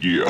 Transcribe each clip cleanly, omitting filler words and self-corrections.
Yeah.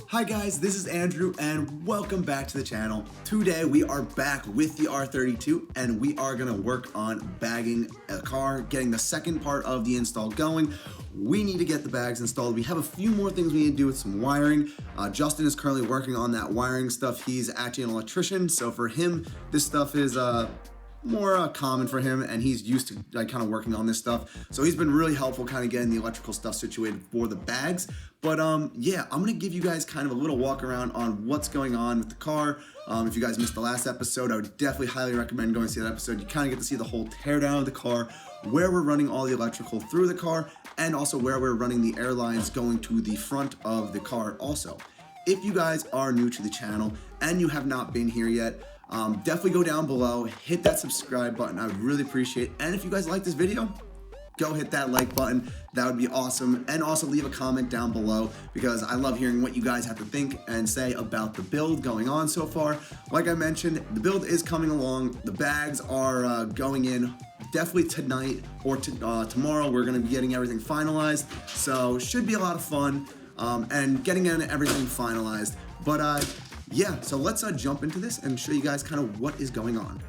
Hi guys, this is Andrew and welcome back to the channel. Today we are back with the R32 and we are gonna work on bagging a car, getting the second part of the install going. We need to get the bags installed. We have a few more things we need to do with some wiring. Justin is currently working on that wiring stuff. He's actually an electrician, so for him, this stuff is more common for him, and he's used to kind of working on this stuff. So he's been really helpful kind of getting the electrical stuff situated for the bags. But yeah, I'm gonna give you guys kind of a little walk around on what's going on with the car. If you guys missed the last episode, I would definitely highly recommend going to see that episode. You kind of get to see the whole teardown of the car, where we're running all the electrical through the car, and also where we're running the air lines going to the front of the car also. If you guys are new to the channel and you have not been here yet, definitely go down below, hit that subscribe button. I would really appreciate it. And if you guys like this video, go hit that like button. That would be awesome. And also leave a comment down below because I love hearing what you guys have to think and say about the build going on so far. Like I mentioned, the build is coming along. The bags are going in definitely tonight or tomorrow. We're going to be getting everything finalized. So should be a lot of fun and getting everything finalized. But yeah, so let's jump into this and show you guys kind of what is going on.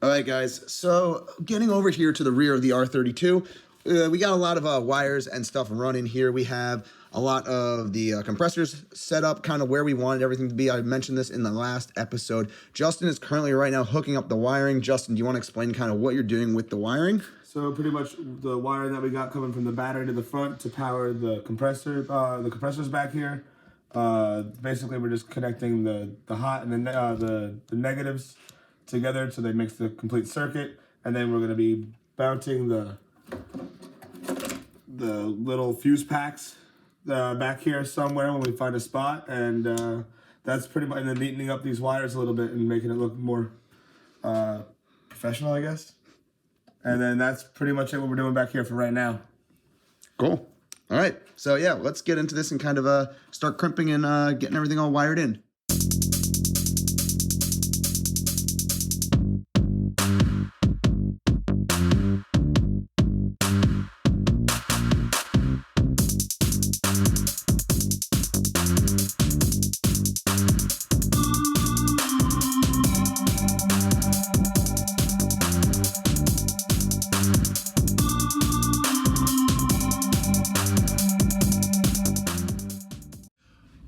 All right, guys, so getting over here to the rear of the R32, we got a lot of wires and stuff running here. We have a lot of the compressors set up kind of where we wanted everything to be. I mentioned this in the last episode. Justin is currently right now hooking up the wiring. Justin, do you want to explain kind of what you're doing with the wiring? So pretty much the wiring that we got coming from the battery to the front to power the compressor, the compressors back here. Basically, we're just connecting the hot and the negatives together so they mix the complete circuit, and then we're going to be mounting the little fuse packs back here somewhere when we find a spot, and that's pretty much, and then neatening up these wires a little bit and making it look more professional, I guess. And then that's pretty much it what we're doing back here for right now. Cool. All right, so yeah, let's get into this and kind of start crimping and getting everything all wired in.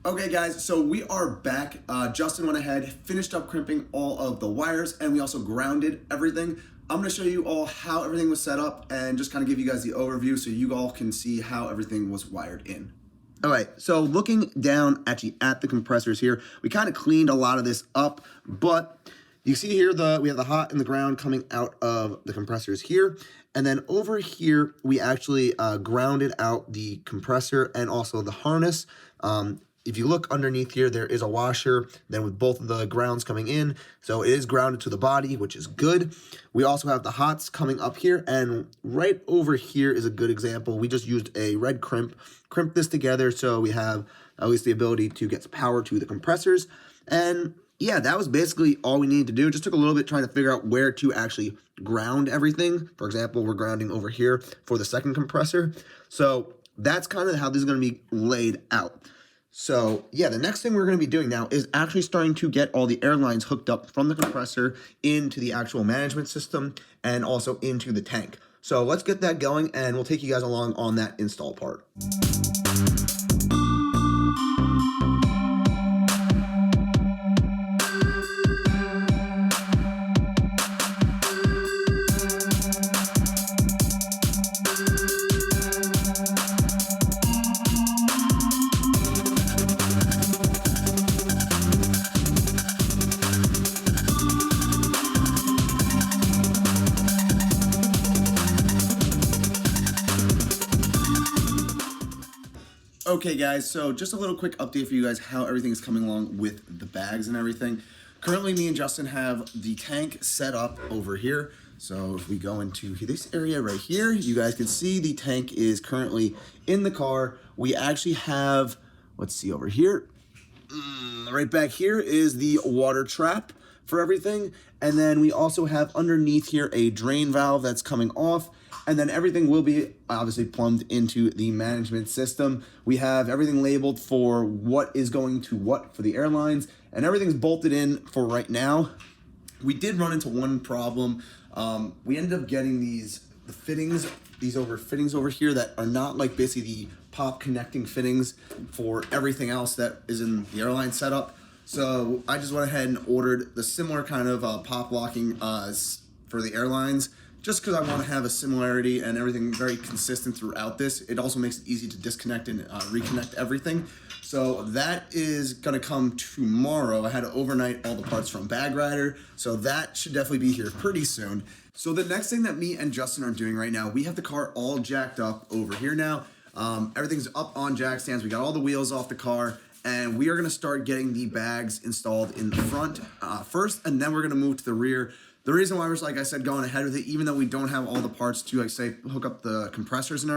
Okay guys, so we are back. Justin went ahead, finished up crimping all of the wires, and we also grounded everything. I'm gonna show you all how everything was set up and just kind of give you guys the overview so you all can see how everything was wired in. All right, so looking down actually at the compressors here, we kind of cleaned a lot of this up, but you see here we have the hot and the ground coming out of the compressors here. And then over here, we actually grounded out the compressor and also the harness. If you look underneath here, there is a washer, then with both of the grounds coming in. So it is grounded to the body, which is good. We also have the hots coming up here, and right over here is a good example. We just used a red crimp this together so we have at least the ability to get power to the compressors. And yeah, that was basically all we needed to do. It just took a little bit trying to figure out where to actually ground everything. For example, we're grounding over here for the second compressor. So that's kind of how this is going to be laid out. So yeah, the next thing we're going to be doing now is actually starting to get all the air lines hooked up from the compressor into the actual management system and also into the tank. So let's get that going and we'll take you guys along on that install part. Okay guys, so just a little quick update for you guys how everything is coming along with the bags and everything. Currently me and Justin have the tank set up over here. So if we go into this area right here, you guys can see the tank is currently in the car. We actually have, let's see over here, right back here is the water trap for everything. And then we also have underneath here a drain valve that's coming off. And then everything will be obviously plumbed into the management system. We have everything labeled for what is going to what for the airlines, and everything's bolted in for right now. We did run into one problem. We ended up getting these fittings over here that are not like basically the pop connecting fittings for everything else that is in the airline setup. So I just went ahead and ordered the similar kind of pop locking for the airlines, just because I want to have a similarity and everything very consistent throughout this. It also makes it easy to disconnect and reconnect everything. So that is going to come tomorrow. I had to overnight all the parts from Bag Rider, so that should definitely be here pretty soon. So the next thing that me and Justin are doing right now, we have the car all jacked up over here now. Everything's up on jack stands. We got all the wheels off the car, and we are going to start getting the bags installed in the front first, and then we're going to move to the rear. The reason why we're, like I said, going ahead with it, even though we don't have all the parts to, like, say, hook up the compressors and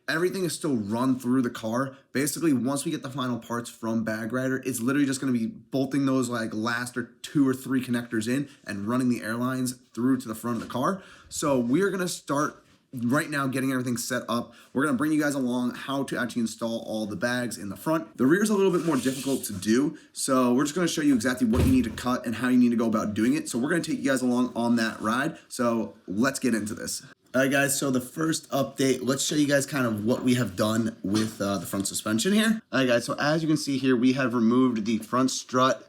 everything is still run through the car. Basically, once we get the final parts from Bag Rider, it's literally just going to be bolting those like last or 2 or 3 connectors in and running the airlines through to the front of the car. So we're going to start right now getting everything set up. We're going to bring you guys along how to actually install all the bags in the front. The rear is a little bit more difficult to do, so we're just going to show you exactly what you need to cut and how you need to go about doing it. So we're going to take you guys along on that ride. So let's get into this. All right, guys, so the first update, let's show you guys kind of what we have done with the front suspension here. All right, guys, so as you can see here, we have removed the front strut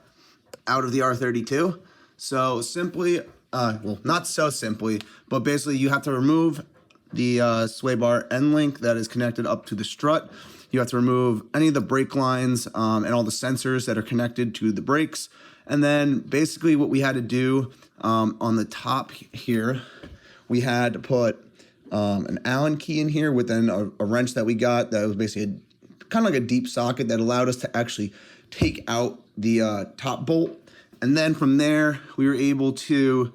out of the R32. So simply, well, not so simply, but basically you have to remove the sway bar end link that is connected up to the strut. You have to remove any of the brake lines and all the sensors that are connected to the brakes. And then basically what we had to do on the top here, we had to put an Allen key in here within a wrench that we got that was basically kind of like a deep socket that allowed us to actually take out the top bolt. And then from there, we were able to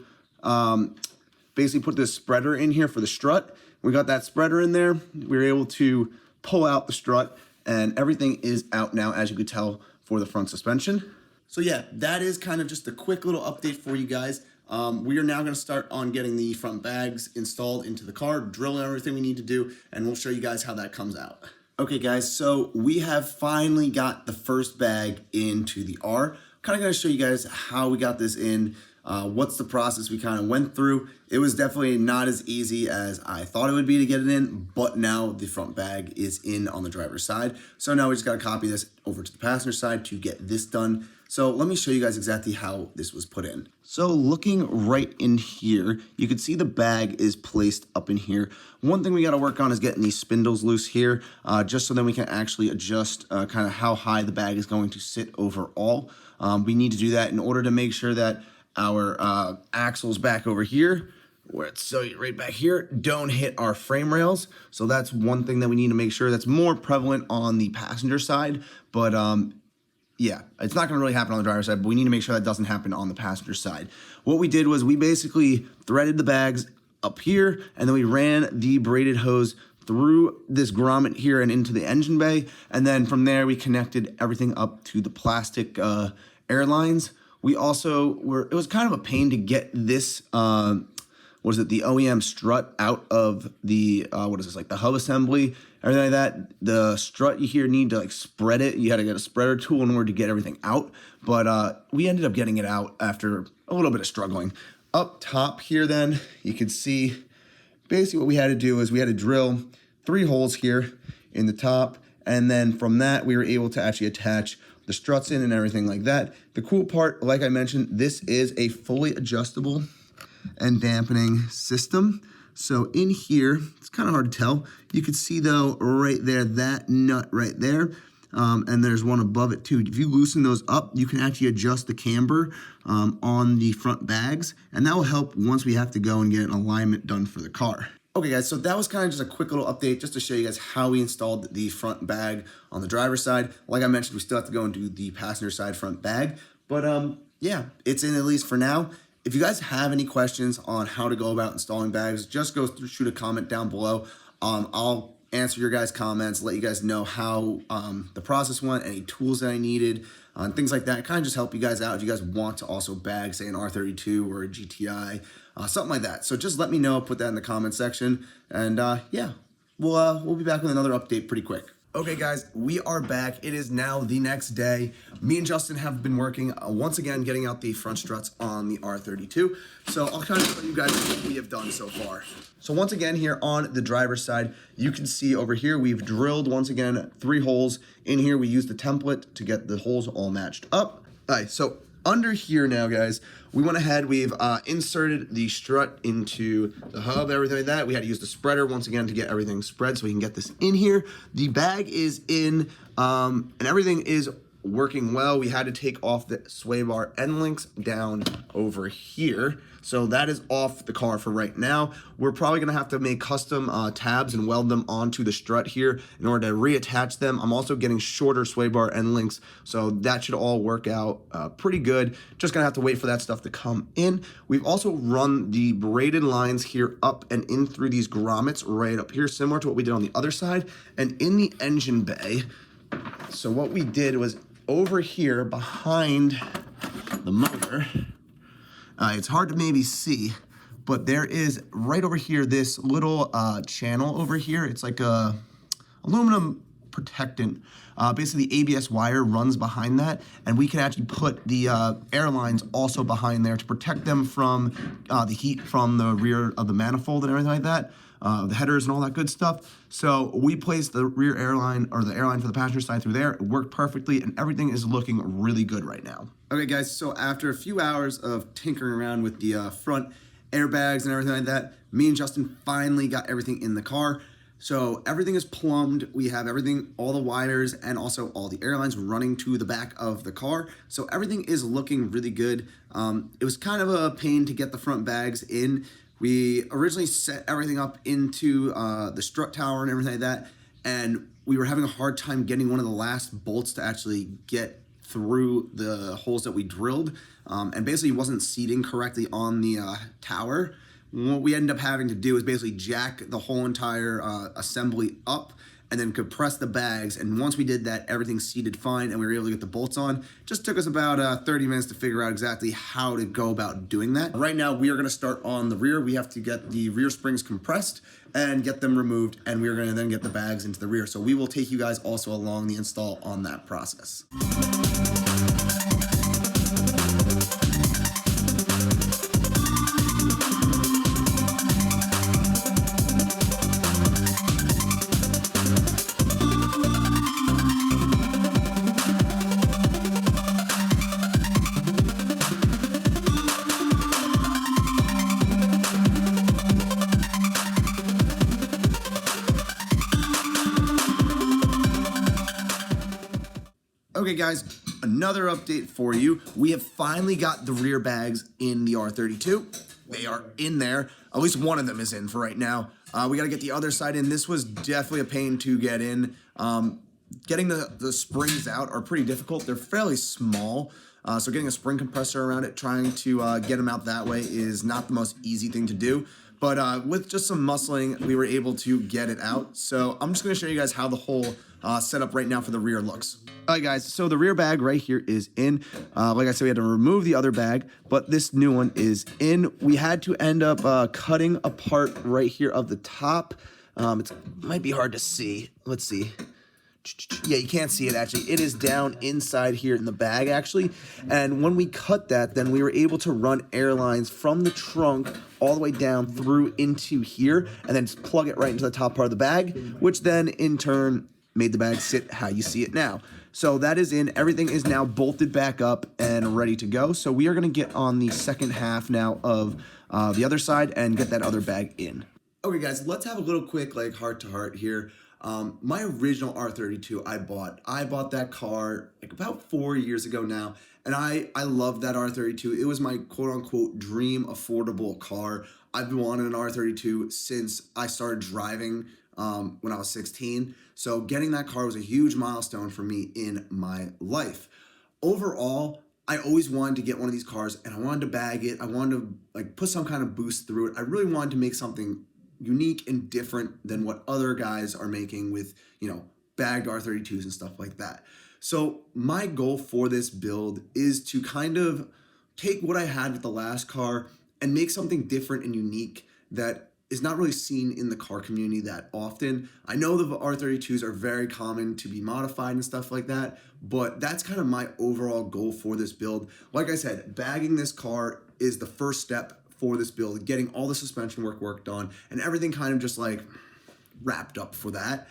basically put this spreader in here for the strut. We got that spreader in there. We were able to pull out the strut, and everything is out now, as you could tell, for the front suspension. So yeah, that is kind of just a quick little update for you guys. We are now going to start on getting the front bags installed into the car, drilling everything we need to do, and we'll show you guys how that comes out. Okay guys, so we have finally got the first bag into the R. Kind of going to show you guys how we got this in, what's the process we kind of went through. It was definitely not as easy as I thought it would be to get it in, but now the front bag is in on the driver's side. So now we just got to copy this over to the passenger side to get this done. So let me show you guys exactly how this was put in. So looking right in here, you can see the bag is placed up in here. One thing we got to work on is getting these spindles loose here, just so then we can actually adjust kind of how high the bag is going to sit overall. We need to do that in order to make sure that our axles back over here, where it's so right back here, don't hit our frame rails. So that's one thing that we need to make sure that's more prevalent on the passenger side. But yeah, it's not gonna really happen on the driver's side, but we need to make sure that doesn't happen on the passenger side. What we did was we basically threaded the bags up here, and then we ran the braided hose through this grommet here and into the engine bay. And then from there, we connected everything up to the plastic airlines. We also it was kind of a pain to get this, the OEM strut out of the, like the hub assembly, everything like that. The strut you here need to like spread it. You had to get a spreader tool in order to get everything out. But we ended up getting it out after a little bit of struggling. Up top here then, you can see basically what we had to do is we had to drill 3 holes here in the top. And then from that, we were able to actually attach the struts in and everything like that. The cool part, like I mentioned, this is a fully adjustable and dampening system. So in here, it's kind of hard to tell. You can see though, right there, that nut right there. And there's one above it too. If you loosen those up, you can actually adjust the camber on the front bags. And that will help once we have to go and get an alignment done for the car. Okay guys, so that was kind of just a quick little update just to show you guys how we installed the front bag on the driver's side. Like I mentioned, we still have to go and do the passenger side front bag, but yeah, it's in at least for now. If you guys have any questions on how to go about installing bags, just go through, shoot a comment down below. I'll answer your guys' comments, let you guys know how the process went, any tools that I needed, and things like that. Kind of just help you guys out if you guys want to also bag, say, an R32 or a GTI, something like that. So just let me know, put that in the comment section, and yeah, we'll be back with another update pretty quick. Okay guys, we are back. It is now the next day. Me and Justin have been working once again getting out the front struts on the R32. So I'll kind of show you guys what we have done so far. So once again here on the driver's side, you can see over here we've drilled once again 3 holes. In here we used the template to get the holes all matched up. All right, so under here now guys, we went ahead, we've inserted the strut into the hub, everything like that. We had to use the spreader once again to get everything spread so we can get this in here. The bag is in and everything is working well. We had to take off the sway bar end links down over here. So that is off the car for right now. We're probably gonna have to make custom tabs and weld them onto the strut here in order to reattach them. I'm also getting shorter sway bar end links, so that should all work out pretty good. Just gonna have to wait for that stuff to come in. We've also run the braided lines here up and in through these grommets right up here, similar to what we did on the other side. And in the engine bay, so what we did was over here behind the motor, it's hard to maybe see, but there is right over here this little channel over here. It's like a aluminum protectant. Basically the ABS wire runs behind that, and we can actually put the air lines also behind there to protect them from the heat from the rear of the manifold and everything like that. The headers and all that good stuff. So we placed the rear airline or the airline for the passenger side through there. It worked perfectly and everything is looking really good right now. Okay guys, so after a few hours of tinkering around with the front airbags and everything like that, me and Justin finally got everything in the car. So everything is plumbed. We have everything, all the wires and also all the airlines running to the back of the car. So everything is looking really good. It was kind of a pain to get the front bags in. We originally set everything up into the strut tower and everything like that, and we were having a hard time getting one of the last bolts to actually get through the holes that we drilled, and basically wasn't seating correctly on the tower. What we ended up having to do is basically jack the whole entire assembly up and then compress the bags, and once we did that, everything seated fine and we were able to get the bolts on. Just took us about 30 minutes to figure out exactly how to go about doing that. Right now we are going to start on the rear. We have to get the rear springs compressed and get them removed, and we're going to then get the bags into the rear. So we will take you guys also along the install on that process. Okay guys, another update for you. We have finally got the rear bags in the R32. They are in there. At least one of them is in for right now. We got to get the other side in. This was definitely a pain to get in. Getting the springs out are pretty difficult. They're fairly small. So getting a spring compressor around it, trying to get them out that way is not the most easy thing to do. But with just some muscling, we were able to get it out. So I'm just going to show you guys how the whole setup right now for the rear looks. All right, guys, so the rear bag right here is in. Like I said, we had to remove the other bag, but this new one is in. We had to end up cutting a part right here of the top. It might be hard to see. Let's see. Yeah, you can't see it actually. It is down inside here in the bag actually. And when we cut that, then we were able to run airlines from the trunk all the way down through into here and then just plug it right into the top part of the bag, which then in turn made the bag sit how you see it now. So that is in. Everything is now bolted back up and ready to go. So we are going to get on the second half now of the other side and get that other bag in. Okay guys, let's have a little quick like heart to heart here. My original R32 I bought that car like about 4 years ago now, and I love that R32. It was my quote unquote dream affordable car. I've been wanting an R32 since I started driving when I was 16. So getting that car was a huge milestone for me in my life. Overall, I always wanted to get one of these cars, and I wanted to bag it. I wanted to like put some kind of boost through it. I really wanted to make something unique and different than what other guys are making with, bagged R32s and stuff like that. So my goal for this build is to kind of take what I had with the last car and make something different and unique that is not really seen in the car community that often. I know the R32s are very common to be modified and stuff like that, but that's kind of my overall goal for this build. Like I said, bagging this car is the first step for this build, getting all the suspension work worked on and everything kind of just like wrapped up for that.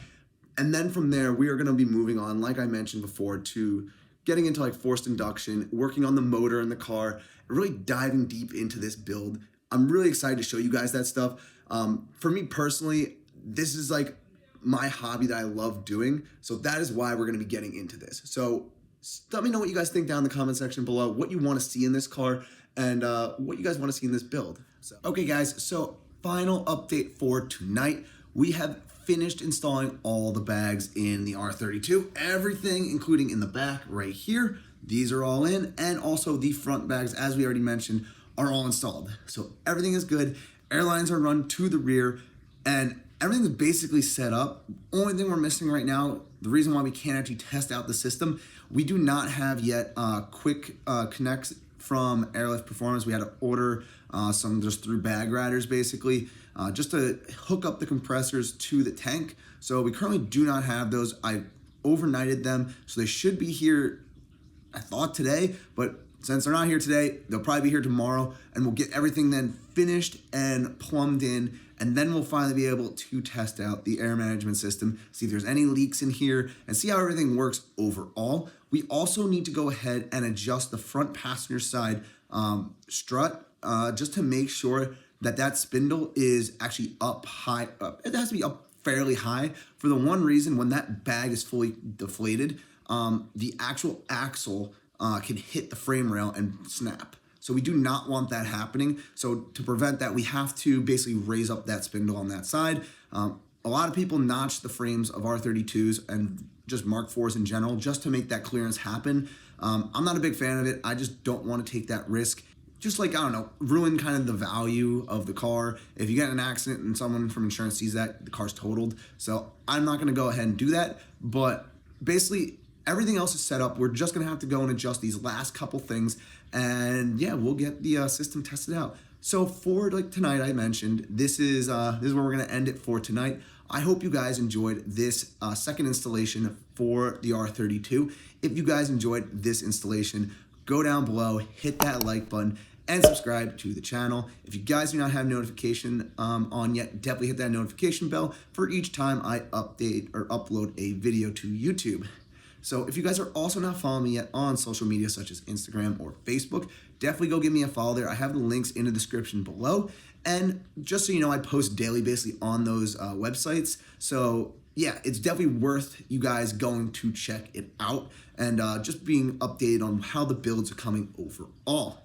And then from there, we are going to be moving on, like I mentioned before, to getting into like forced induction, working on the motor in the car, and really diving deep into this build. I'm really excited to show you guys that stuff. For me personally, this is like my hobby that I love doing. So that is why we're going to be getting into this. So let me know what you guys think down in the comment section below, what you want to see in this car, and what you guys want to see in this build. So, okay guys, so final update for tonight. We have finished installing all the bags in the R32, everything including in the back right here. These are all in, and also the front bags, as we already mentioned, are all installed. So everything is good. Airlines are run to the rear, and everything is basically set up. Only thing we're missing right now, the reason why we can't actually test out the system, we do not have yet quick connects from Airlift Performance. We had to order some just through bag riders basically, just to hook up the compressors to the tank. So we currently do not have those. I overnighted them, so they should be here, I thought today, but since they're not here today, they'll probably be here tomorrow, and we'll get everything then finished and plumbed in, and then we'll finally be able to test out the air management system, see if there's any leaks in here, and see how everything works overall. We also need to go ahead and adjust the front passenger side strut just to make sure that that spindle is actually up high. It has to be up fairly high for the one reason, when that bag is fully deflated, the actual axle can hit the frame rail and snap. So we do not want that happening. So to prevent that, we have to basically raise up that spindle on that side. A lot of people notch the frames of R32s and just Mark IVs in general just to make that clearance happen. I'm not a big fan of it. I just don't want to take that risk. Just like, I don't know, ruin kind of the value of the car. If you get in an accident and someone from insurance sees that, the car's totaled. So I'm not gonna go ahead and do that. But basically, everything else is set up. We're just gonna have to go and adjust these last couple things, and yeah, we'll get the system tested out. So for like tonight, I mentioned this is where we're gonna end it for tonight. I hope you guys enjoyed this second installation for the R32. If you guys enjoyed this installation, go down below, hit that like button, and subscribe to the channel. If you guys do not have notification on yet, definitely hit that notification bell for each time I update or upload a video to YouTube. So if you guys are also not following me yet on social media such as Instagram or Facebook, definitely go give me a follow there. I have the links in the description below. And just so you know, I post daily basically on those websites. So yeah, it's definitely worth you guys going to check it out and just being updated on how the builds are coming overall.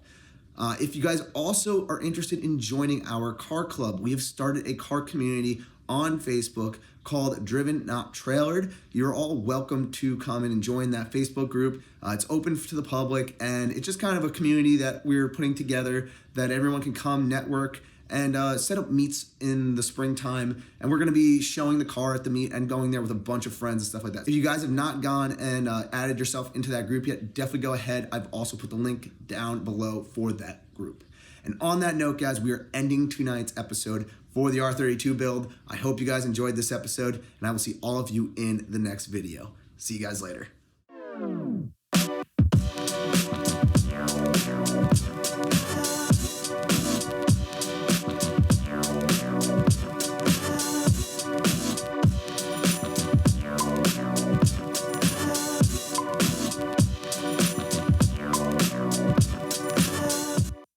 If you guys also are interested in joining our car club, we have started a car community on Facebook called Driven Not Trailered. You're all welcome to come in and join that Facebook group. It's open to the public, and it's just kind of a community that we're putting together that everyone can come network and set up meets in the springtime. And we're going to be showing the car at the meet and going there with a bunch of friends and stuff like that. If you guys have not gone and added yourself into that group yet, definitely go ahead. I've also put the link down below for that group. And on that note, guys, we are ending tonight's episode for the R32 build. I hope you guys enjoyed this episode, and I will see all of you in the next video. See you guys later.